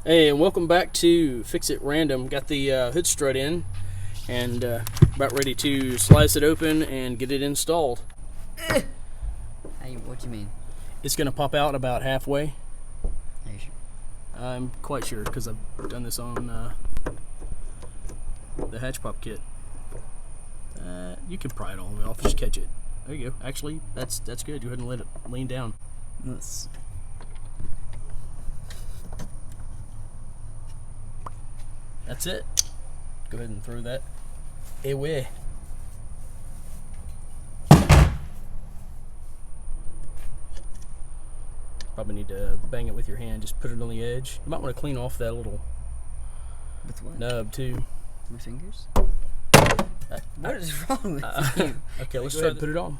Hey, and welcome back to Fix It Random. Got the hood strut in and about ready to slice it open and get it installed. Hey, what do you mean? It's going to pop out about halfway. Are you sure? I'm quite sure because I've done this on the hatch pop kit. You can pry it all the way off, just catch it. There you go. Actually, that's good. Go ahead and let it lean down. Let's... That's it. Go ahead and throw that away. Probably need to bang it with your hand. Just put it on the edge. You might want to clean off that little With what? nub too. My fingers? What is wrong with you? Okay, let's try to put it on.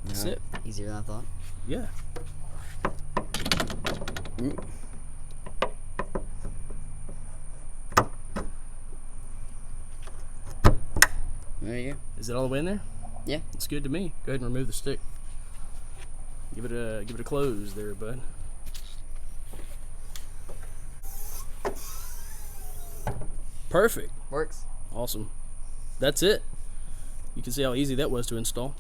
That's it. Easier than I thought. Yeah. There you go. Is it all the way in there? Yeah. It's good to me. Go ahead and remove the stick. Give it a close there, bud. Perfect. Works. Awesome. That's it. You can see how easy that was to install.